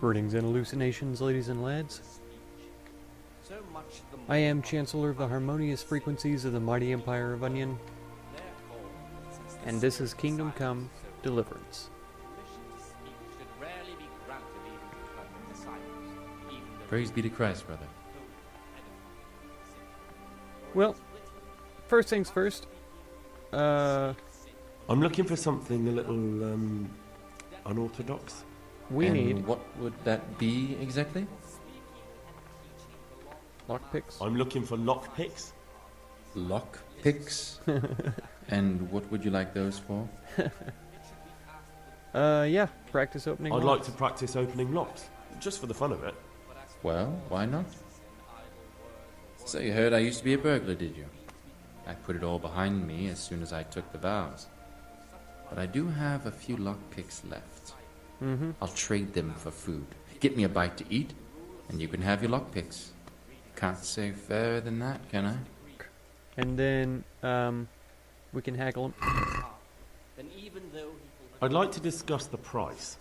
Greetings and hallucinations, ladies and lads. I am Chancellor of the harmonious frequencies of the mighty Empire of Onion, and this is Kingdom Come Deliverance. Praise be to Christ, brother. Well, first things first. I'm looking for something a little unorthodox. We And need what would that be exactly? lockpicks. I'm looking for lockpicks. Lock picks. And what would you like those for? Yeah, practice opening. I'd locks. like to practice opening locks, just for the fun of it. Well, why not? So you heard I used to be a burglar, did you? I put it all behind me as soon as I took the vows. But I do have a few lockpicks left. I'll trade them for food. Get me a bite to eat, and you can have your lockpicks. Can't say fairer than that, can I? And then, we can haggle them. I'd like to discuss the price.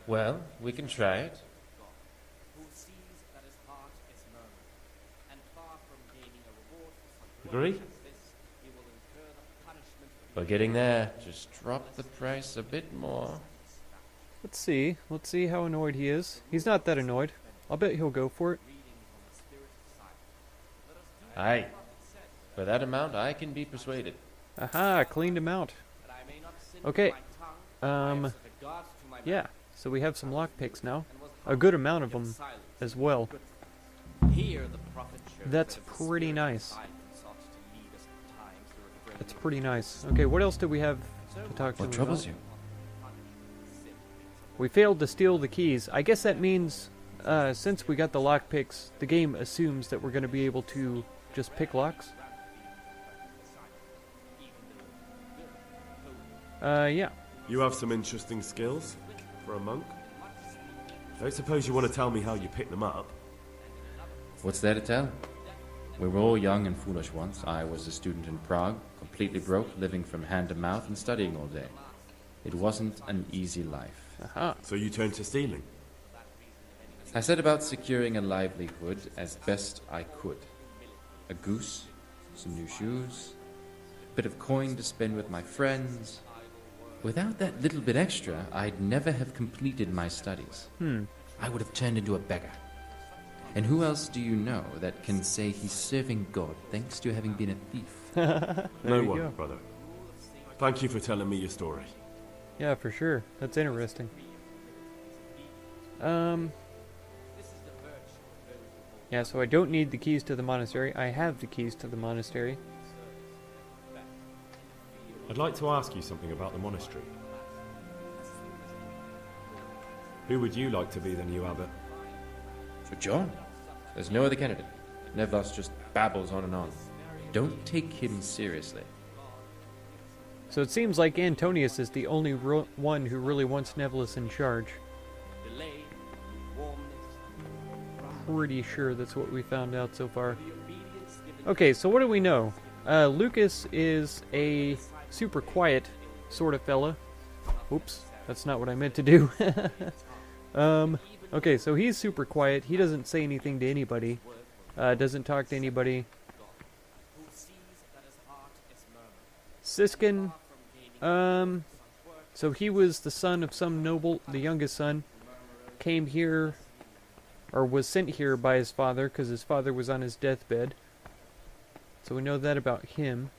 Well, we can try it. Agree? We're getting there. Just drop the price a bit more. Let's see how annoyed he is. He's not that annoyed. I'll bet he'll go for it. Aye. For that amount, I can be persuaded. Aha, cleaned him out. Okay, yeah, so we have some lockpicks now. A good amount of them as well. That's pretty nice. That's pretty nice. Okay, what else do we have to talk to him What troubles about? you? We failed to steal the keys. I guess that means, since we got the lockpicks, the game assumes that we're going to be able to just pick locks. Yeah. You have some interesting skills for a monk. I don't suppose you want to tell me how you pick them up. What's there to tell? We were all young and foolish once. I was a student in Prague, completely broke, living from hand to mouth and studying all day. It wasn't an easy life. Aha. So you turned to stealing. I set about securing a livelihood as best I could. A goose, some new shoes, a bit of coin to spend with my friends. Without that little bit extra, I'd never have completed my studies. I would have turned into a beggar. And who else do you know that can say he's serving God thanks to having been a thief? No you one, go. brother. Thank you for telling me your story. Yeah, for sure. That's interesting. Yeah, so I don't need the keys to the monastery. I have the keys to the monastery. I'd like to ask you something about the monastery. Who would you like to be the new abbot? For John? There's no other candidate. Nevlos just babbles on and on. Don't take him seriously. So it seems like Antonius is the only one who really wants Nevlos in charge. Pretty sure that's what we found out so far. Okay, so what do we know? Lucas is a super quiet sort of fella. Oops, that's not what I meant to do. Okay, so he's super quiet. He doesn't say anything to anybody. Doesn't talk to anybody. Siskin, so he was the son of some noble, the youngest son, came here, or was sent here by his father, because his father was on his deathbed. So we know that about him.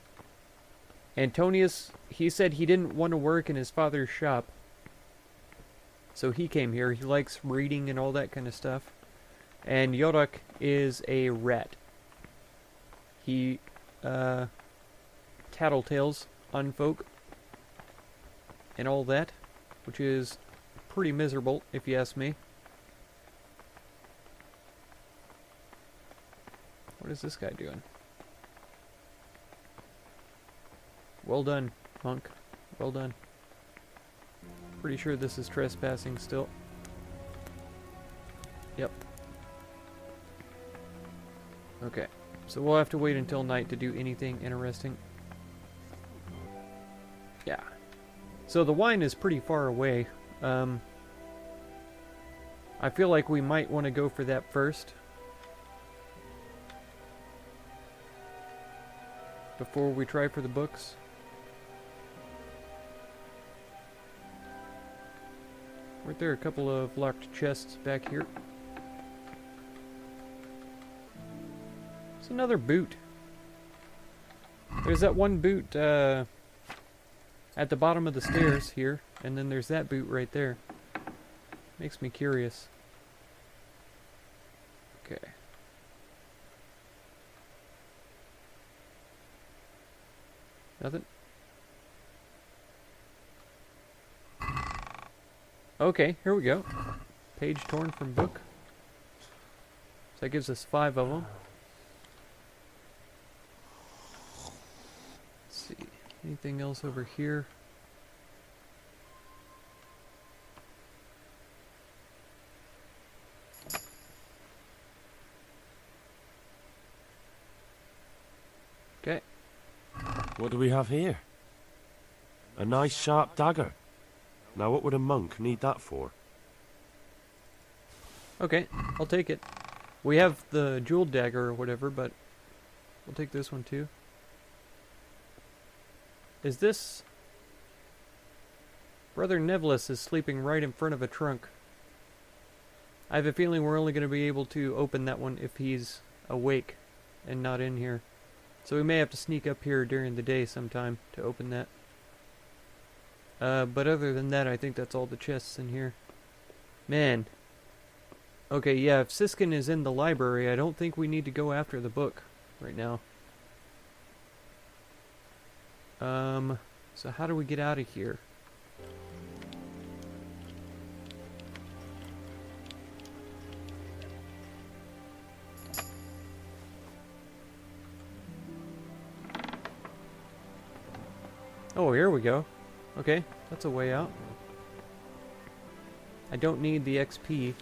Antonius, he said he didn't want to work in his father's shop. So he came here. He likes reading and all that kind of stuff. And Yodak is a rat. He, tattletales on folk and all that, which is pretty miserable if you ask me. What is this guy doing? Well done, monk. Well done. Pretty sure this is trespassing still. Yep. Okay. So we'll have to wait until night to do anything interesting. Yeah. So the wine is pretty far away. I feel like we might want to go for that first. Before we try for the books. Weren't there a couple of locked chests back here? It's another boot. There's that one boot at the bottom of the stairs here, and then there's that boot right there. Makes me curious. Okay. Nothing? Okay, here we go. Page torn from book. So that gives us 5 of them. Let's see. Anything else over here? Okay. What do we have here? A nice sharp dagger. Now what would a monk need that for? Okay, I'll take it. We have the jeweled dagger or whatever, but we'll take this one too. Is this... Brother Nevlis is sleeping right in front of a trunk. I have a feeling we're only going to be able to open that one if he's awake and not in here. So we may have to sneak up here during the day sometime to open that. But other than that, I think that's all the chests in here. Man. Okay, yeah, if Siskin is in the library, I don't think we need to go after the book right now. So how do we get out of here? Oh, here we go. Okay, that's a way out. I don't need the XP.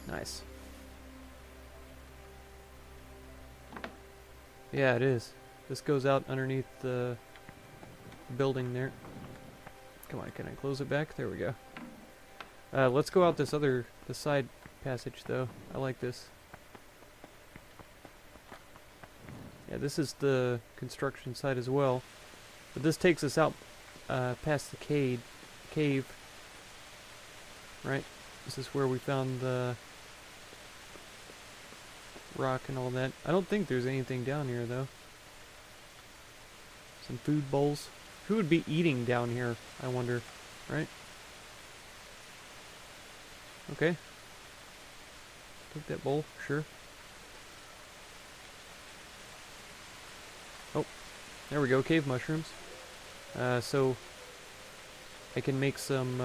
Nice. Yeah, it is. This goes out underneath the building there. Come on, can I close it back? There we go. Let's go out the side passage though. I like this. Yeah, this is the construction site as well. But this takes us out past the cave. Right? This is where we found the rock and all that. I don't think there's anything down here though. Some food bowls. Who would be eating down here, I wonder, right? Okay. Take that bowl, sure. Oh, there we go, cave mushrooms. So I can make some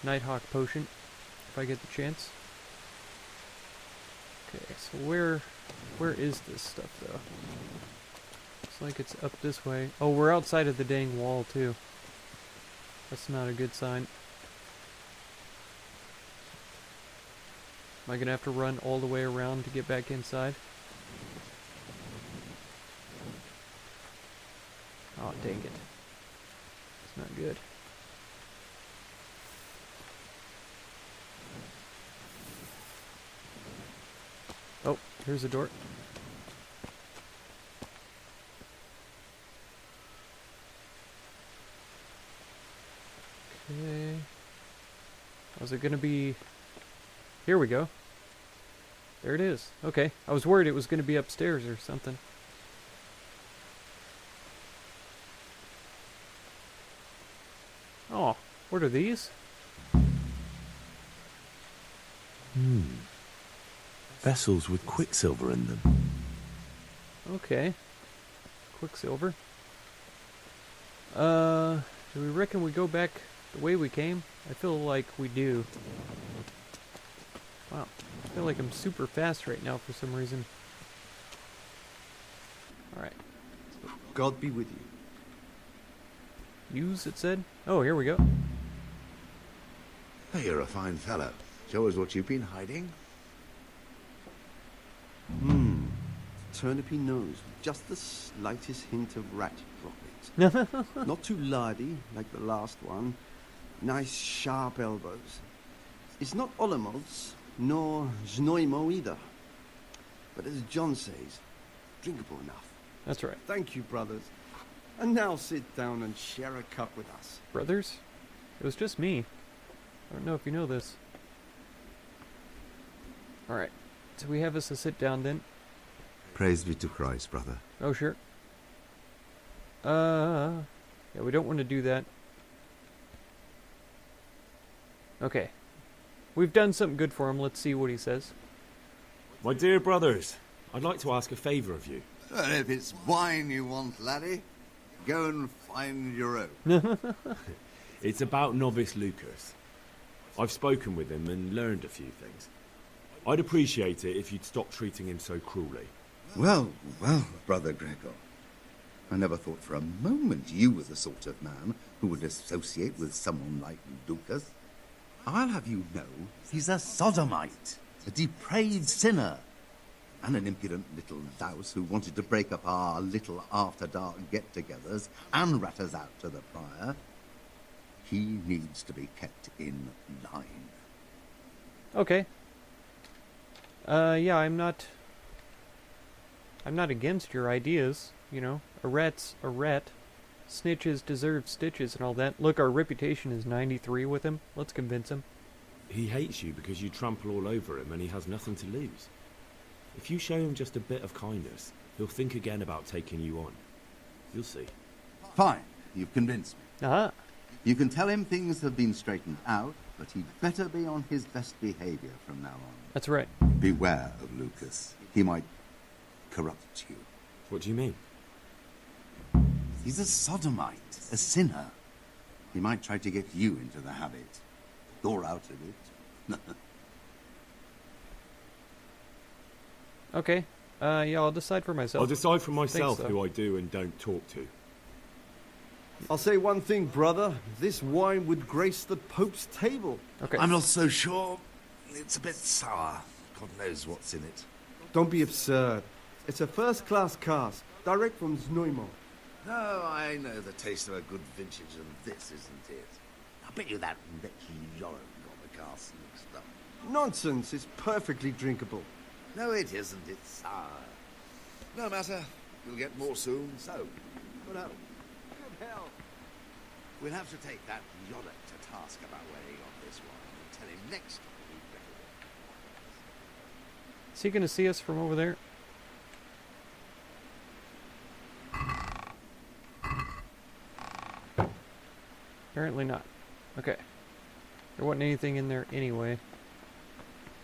Nighthawk potion if I get the chance. Okay, so where is this stuff though? Looks like it's up this way. Oh, we're outside of the dang wall too. That's not a good sign. Am I gonna have to run all the way around to get back inside? Oh, dang it. It's not good. Oh, here's the door. Okay. Was it gonna be... Here we go. There it is. Okay. I was worried it was gonna be upstairs or something. Oh, what are these? Vessels with quicksilver in them. Okay. Quicksilver. Do we reckon we go back the way we came? I feel like we do. Wow. I feel like I'm super fast right now for some reason. Alright. God be with you. Use, it said? Oh, here we go. Hey, you're a fine fellow. Show us what you've been hiding. Turnipy nose, with just the slightest hint of rat rocket. Not too lardy, like the last one, Nice sharp elbows. It's not Olomouc, nor Znojmo either. But as John says, drinkable enough. That's right. Thank you, brothers. And now sit down and share a cup with us. Brothers? It was just me. I don't know if you know this. Alright. So we have us a sit down then. Praise be to Christ, brother. Oh, sure. Yeah, we don't want to do that. Okay. We've done something good for him. Let's see what he says. My dear brothers, I'd like to ask a favour of you. Well, if it's wine you want, laddie, go and find your own. It's about novice Lucas. I've spoken with him and learned a few things. I'd appreciate it if you'd stop treating him so cruelly. Well, brother Gregor. I never thought for a moment you were the sort of man who would associate with someone like Lucas. I'll have you know he's a sodomite, a depraved sinner, and an impudent little louse who wanted to break up our little after-dark get-togethers and rat us out to the prior. He needs to be kept in line. Okay. Yeah, I'm not against your ideas, you know. A rat's a rat. Snitches deserve stitches and all that. Look, our reputation is 93 with him. Let's convince him. He hates you because you trample all over him and he has nothing to lose. If you show him just a bit of kindness, he'll think again about taking you on. You'll see. Fine, you've convinced me. Aha. You can tell him things have been straightened out, but he'd better be on his best behaviour from now on. That's right. Beware of Lucas. He might corrupt you. What do you mean? He's a sodomite, a sinner. He might try to get you into the habit. Or out of it. Okay. Yeah, I'll decide for myself. I'll decide for myself so. who I do and don't talk to. I'll say one thing, brother. This wine would grace the Pope's table. Okay. I'm not so sure. It's a bit sour. God knows what's in it. Don't be absurd. It's a first-class cask, direct from Znojmo. No, I know the taste of a good vintage, and this isn't it. I bet you that wretch Yoren got the cask mixed up. Nonsense. It's perfectly drinkable. No, it isn't. It's sour. No matter. You'll get more soon, so. But, good hell. We'll have to take that Yoren to task about where he got this wine and tell him next time we'd better work. Is he going to see us from over there? Apparently not. Okay. There wasn't anything in there anyway.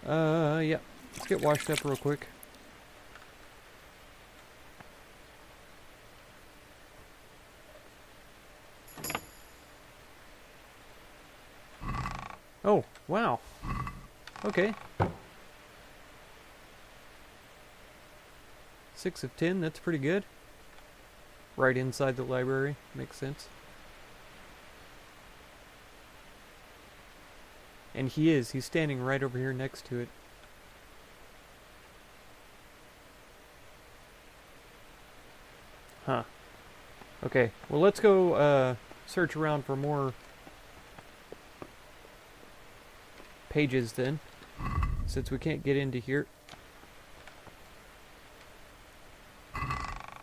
Yeah. Let's get washed up real quick. Oh, wow. Okay. 6 of 10, that's pretty good. Right inside the library, makes sense. And he's standing right over here next to it. Huh. Okay, well let's go search around for more pages then, since we can't get into here.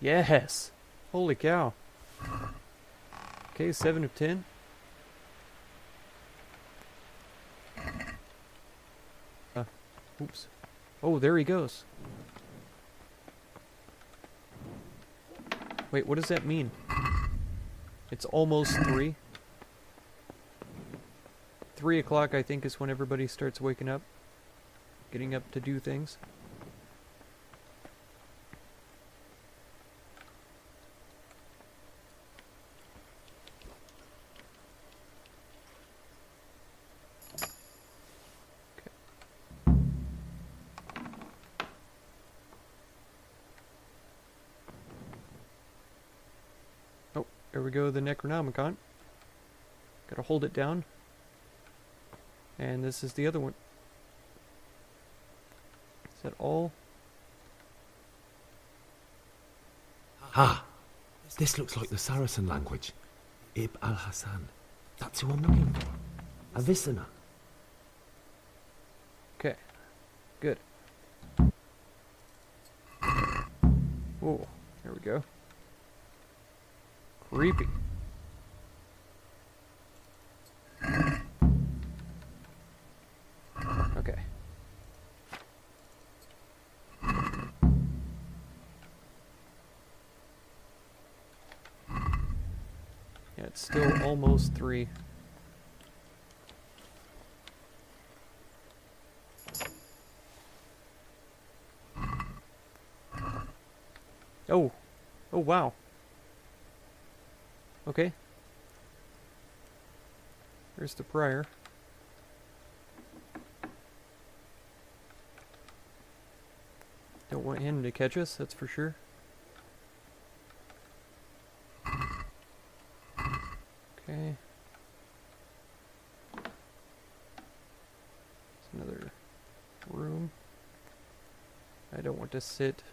Yes! Holy cow. Okay, 7 of 10. Oops. Oh, there he goes. Wait, what does that mean? It's almost 3. 3 o'clock, I think, is when everybody starts waking up. Getting up to do things. There we go, the Necronomicon. Gotta hold it down. And this is the other one. Is that all? Ah! This looks like the Saracen language. Ibn al-Hassan. That's who I'm looking for. Avicenna. Okay. Good. Oh, there we go. Creepy. Okay. Yeah, it's still almost 3. Oh. Oh, wow. Okay. There's the prior. Don't want him to catch us, that's for sure. Okay. It's another room. I don't want to sit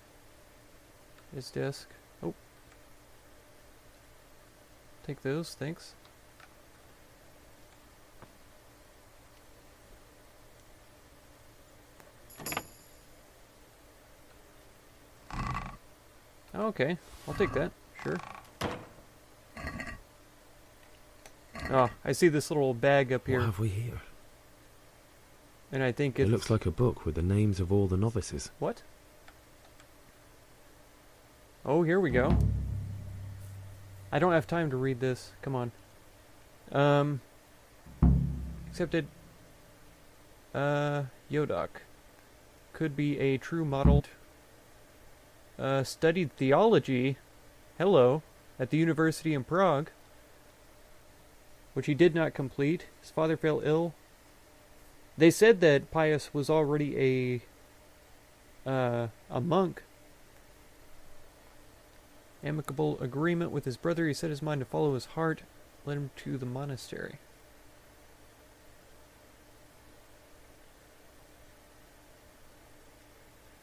at his desk. Oh. Take those, thanks. Okay, I'll take that, sure. Oh, I see this little bag up here, What have we here? and I think It it's... looks like a book with the names of all the novices. What? Oh, here we go. I don't have time to read this. Come on. Accepted. Yodak. Could be a true model. Studied theology. Hello. At the university in Prague. Which he did not complete. His father fell ill. They said that Pius was already a monk. Amicable agreement with his brother. He set his mind to follow his heart. Led him to the monastery.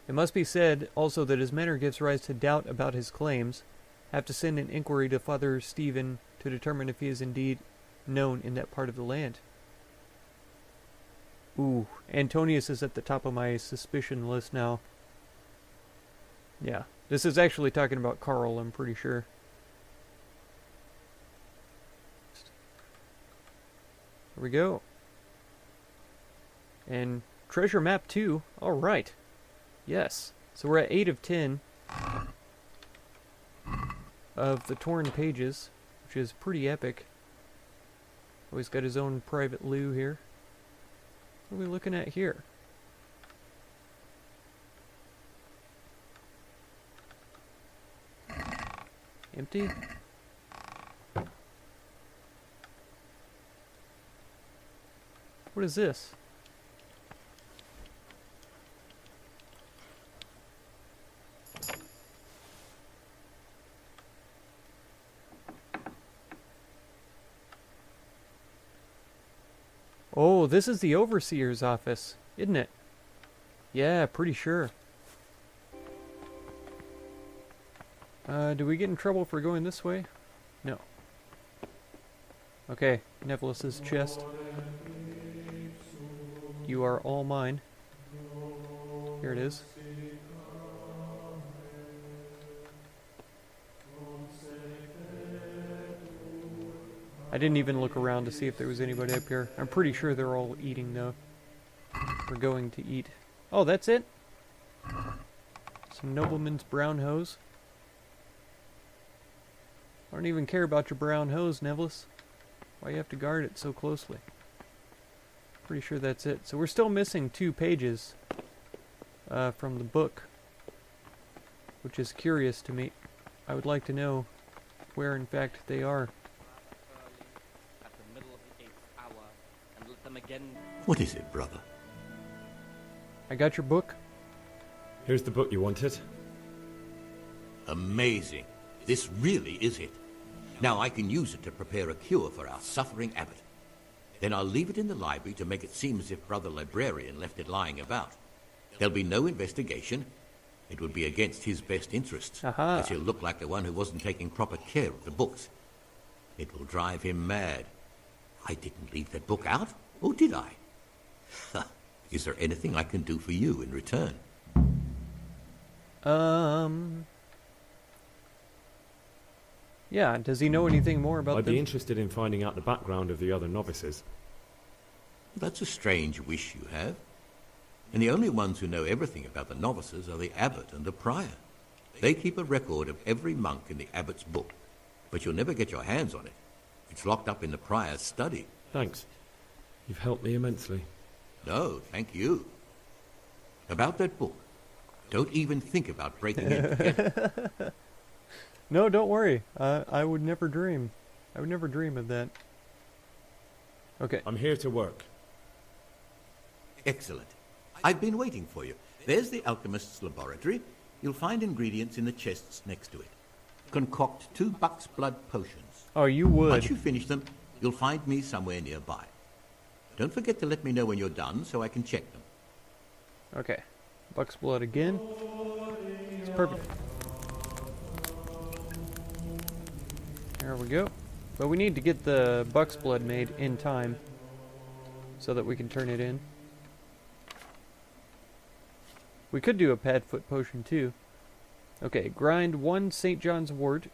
It must be said also that his manner gives rise to doubt about his claims. Have to send an inquiry to Father Stephen to determine if he is indeed known in that part of the land. Ooh, Antonius is at the top of my suspicion list now. Yeah, this is actually talking about Carl, I'm pretty sure. Here we go. And treasure map 2. Alright. Yes. So we're at 8 of 10 of the torn pages, which is pretty epic. Always got his own private loo here. What are we looking at here? Empty? What is this? Oh, this is the overseer's office, isn't it? Yeah, pretty sure. Do we get in trouble for going this way? No. Okay, Nevolus's chest. You are all mine. Here it is. I didn't even look around to see if there was anybody up here. I'm pretty sure they're all eating, though. We're going to eat. Oh, that's it? Some nobleman's brown hose. I don't even care about your brown hose, Nevolus. Why you have to guard it so closely? Pretty sure that's it. So we're still missing 2 pages from the book, which is curious to me. I would like to know where, in fact, they are. What is it, brother? I got your book. Here's the book you wanted. Amazing. This really is it. Now I can use it to prepare a cure for our suffering abbot. Then I'll leave it in the library to make it seem as if Brother Librarian left it lying about. There'll be no investigation. It would be against his best interests, Aha. as he'll look like the one who wasn't taking proper care of the books. It will drive him mad. I didn't leave that book out. Or did I? Is there anything I can do for you in return? Yeah, does he know anything more about I'd them? be interested in finding out the background of the other novices. That's a strange wish you have. And the only ones who know everything about the novices are the abbot and the prior. They keep a record of every monk in the abbot's book, but you'll never get your hands on it. It's locked up in the prior's study. Thanks. You've helped me immensely. No, thank you. About that book, don't even think about breaking it to get it. No, don't worry. I would never dream. I would never dream of that. Okay. I'm here to work. Excellent. I've been waiting for you. There's the alchemist's laboratory. You'll find ingredients in the chests next to it. Concoct 2 buck's blood potions. Oh, you would. Once you finish them, you'll find me somewhere nearby. Don't forget to let me know when you're done so I can check them. Okay. Buck's blood again. It's perfect. There we go. But we need to get the buck's blood made in time so that we can turn it in. We could do a padfoot potion too. Okay, grind 1 St. John's wort.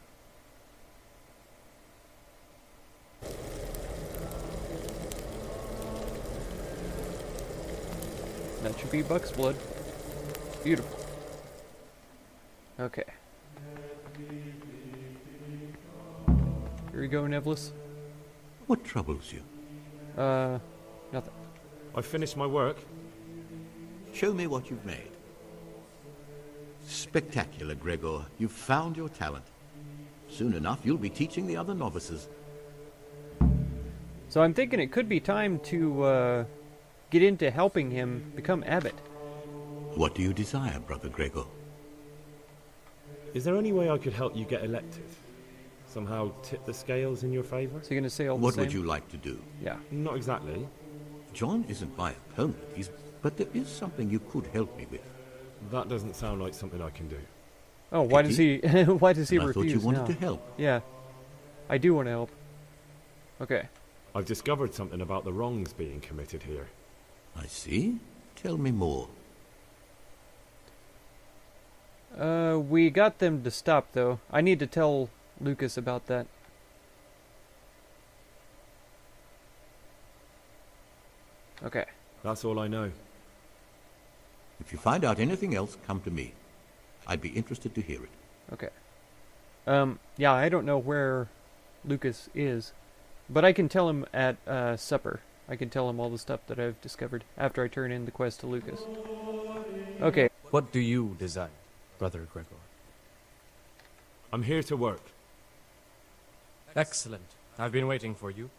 That should be buck's blood. Beautiful. Okay. Here we go, Nevlis. What troubles you? Nothing. I've finished my work. Show me what you've made. Spectacular, Gregor. You've found your talent. Soon enough, you'll be teaching the other novices. So I'm thinking it could be time to get into helping him become abbot. What do you desire, Brother Gregor? Is there any way I could help you get elected? Somehow tip the scales in your favour? So you're going to say all the What same? would you like to do? Yeah. Not exactly. John isn't my opponent, but there is something you could help me with. That doesn't sound like something I can do. Oh, why does he? Why does he And I refuse? thought you wanted now? to help. Yeah, I do want to help. Okay. I've discovered something about the wrongs being committed here. I see. Tell me more. We got them to stop though. I need to tell Lucas about that. Okay. That's all I know. If you find out anything else, come to me. I'd be interested to hear it. Okay. Yeah, I don't know where Lucas is, but I can tell him at supper. I can tell him all the stuff that I've discovered after I turn in the quest to Lucas. Okay. What do you desire, Brother Gregor? I'm here to work. Excellent. I've been waiting for you.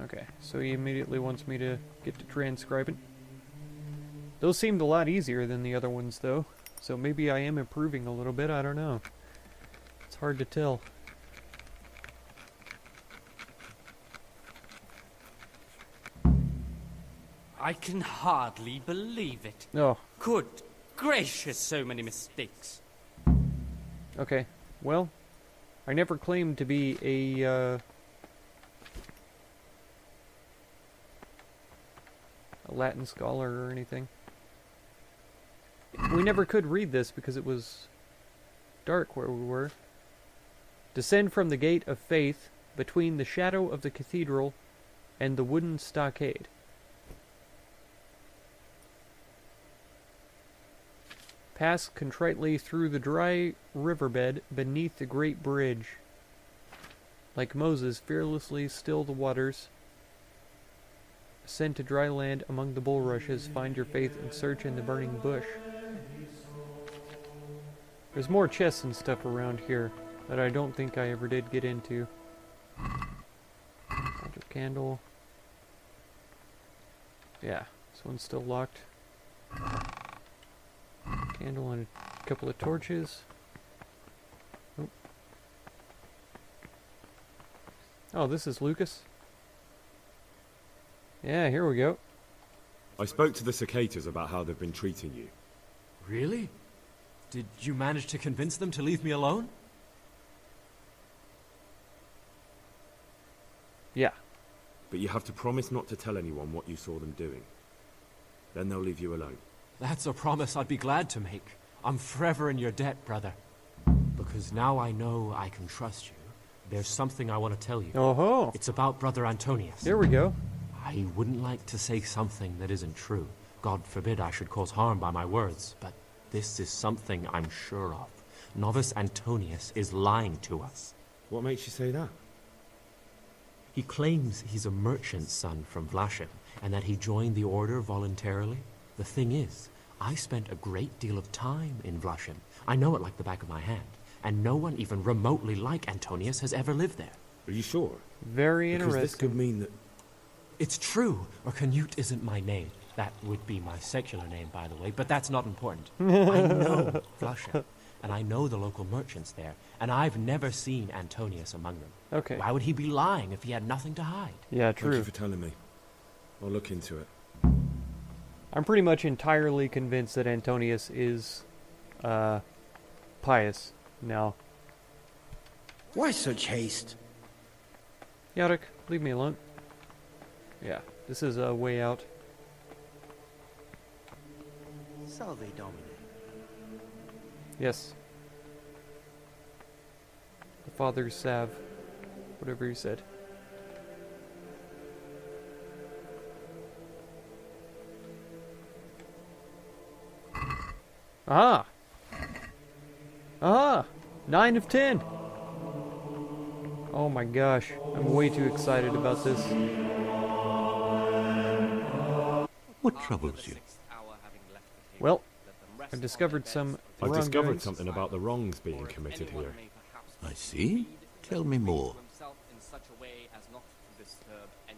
Okay, so he immediately wants me to get to transcribing. Those seemed a lot easier than the other ones, though. So maybe I am improving a little bit, I don't know. It's hard to tell. I can hardly believe it. Oh, Good gracious, so many mistakes. okay. Well, I never claimed to be a Latin scholar or anything. We never could read this because it was dark where we were. Descend from the gate of faith between the shadow of the cathedral and the wooden stockade. Pass contritely through the dry riverbed beneath the great bridge. Like Moses, fearlessly still the waters. Ascend to dry land among the bulrushes. Find your faith and search in the burning bush. There's more chests and stuff around here that I don't think I ever did get into. Magic candle. Yeah, this one's still locked. Candle and a couple of torches. Oh. Oh, this is Lucas. Yeah, here we go. I spoke to the cicators about how they've been treating you. Really? Did you manage to convince them to leave me alone? Yeah. But you have to promise not to tell anyone what you saw them doing. Then they'll leave you alone. That's a promise I'd be glad to make. I'm forever in your debt, brother. Because now I know I can trust you, there's something I want to tell you. Oh-ho. It's about Brother Antonius. There we go. I wouldn't like to say something that isn't true. God forbid I should cause harm by my words, but this is something I'm sure of. Novice Antonius is lying to us. What makes you say that? He claims he's a merchant's son from Vlashim, and that he joined the order voluntarily. The thing is, I spent a great deal of time in Vlashim. I know it like the back of my hand, and no one even remotely like Antonius has ever lived there. Are you sure? Very Because this interesting. could mean that... It's true, or Canute isn't my name. That would be my secular name, by the way, but that's not important. I know Vlashim, and I know the local merchants there, and I've never seen Antonius among them. Okay. Why would he be lying if he had nothing to hide? Yeah, Thank you true. for telling me. I'll look into it. I'm pretty much entirely convinced that Antonius is pious now. Why such haste? Yadok, leave me alone. Yeah, this is a way out. Salve Domine. Yes. The Father's salve. Whatever he said. Ah! Ah! 9 of 10! Oh my gosh. I'm way too excited about this. What troubles you? Well, I've discovered some I've discovered wrongdoings. something about the wrongs being committed here. I see. Tell me more.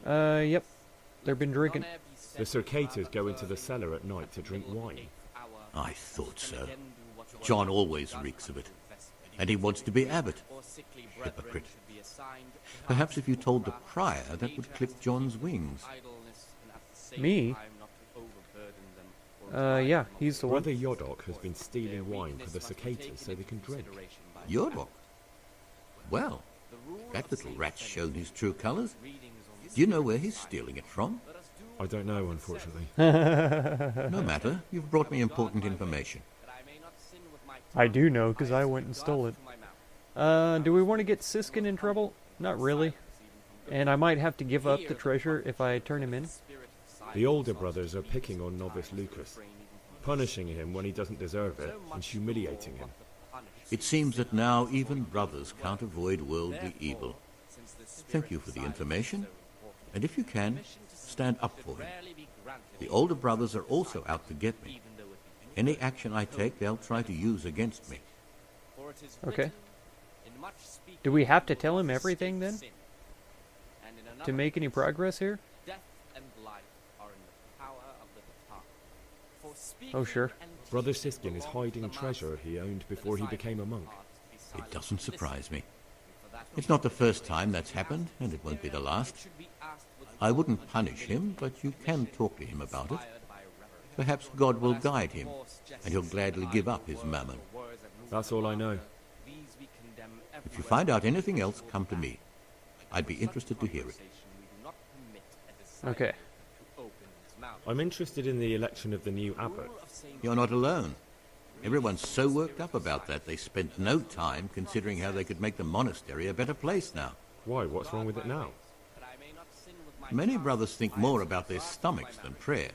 Yep. They've been drinking. The circators go into the cellar at night to drink wine. I thought so. John always reeks of it. And he wants to be abbot. Hypocrite. Perhaps if you told the prior, that would clip John's wings. Me? Yeah, he's the one. Brother Yodok has been stealing wine for the cicadas so they can drink. Yodok? Well, that little rat's shown his true colours. Do you know where he's stealing it from? I don't know, unfortunately. No matter. You've brought me important information. I do know, because I went and stole it. Do we want to get Siskin in trouble? Not really. And I might have to give up the treasure if I turn him in. The older brothers are picking on novice Lucas, punishing him when he doesn't deserve it, and humiliating him. It seems that now even brothers can't avoid worldly evil. Thank you for the information, and if you can, stand up for him. The older brothers are also out to get me. Any action I take, they'll try to use against me. Okay. Do we have to tell him everything then? To make any progress here? Oh, sure. Brother Siskin is hiding treasure he owned before he became a monk. It doesn't surprise me. It's not the first time that's happened, and it won't be the last. I wouldn't punish him, but you can talk to him about it. Perhaps God will guide him, and he'll gladly give up his mammon. That's all I know. If you find out anything else, come to me. I'd be interested to hear it. Okay. I'm interested in the election of the new abbot. You're not alone. Everyone's so worked up about that, they spent no time considering how they could make the monastery a better place now. Why, what's wrong with it now? Many brothers think more about their stomachs than prayer.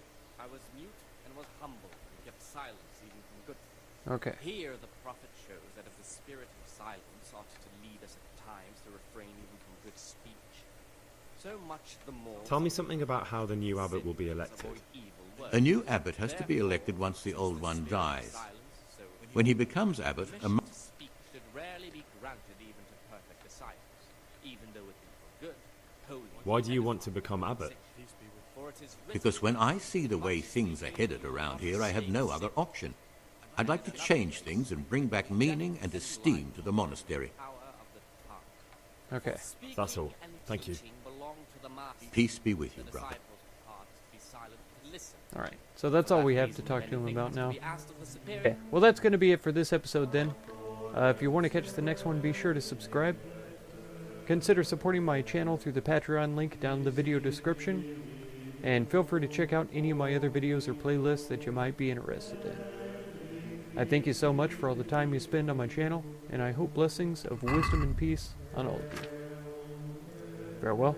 Okay. Here the prophet shows that if the spirit of silence ought to lead us at times to refrain even from good speech, so much the more... Tell me something about how the new abbot will be elected. A new abbot has to be elected once the old one dies. When he becomes abbot, a monk speech should rarely be granted even to perfect disciples, even though it be for good, holy... Why do you want to become abbot? because when I see the way things are headed around here, I have no other option. I'd like to change things and bring back meaning and esteem to the monastery. Okay. That's all. Thank you. Peace be with you, brother. Alright, so that's all we have to talk to him about now. Okay, well that's going to be it for this episode then. If you want to catch the next one, be sure to subscribe. consider supporting my channel through the Patreon link down in the video description, and feel free to check out any of my other videos or playlists that you might be interested in. I thank you so much for all the time you spend on my channel, and I hope blessings of wisdom and peace on all of you. Farewell.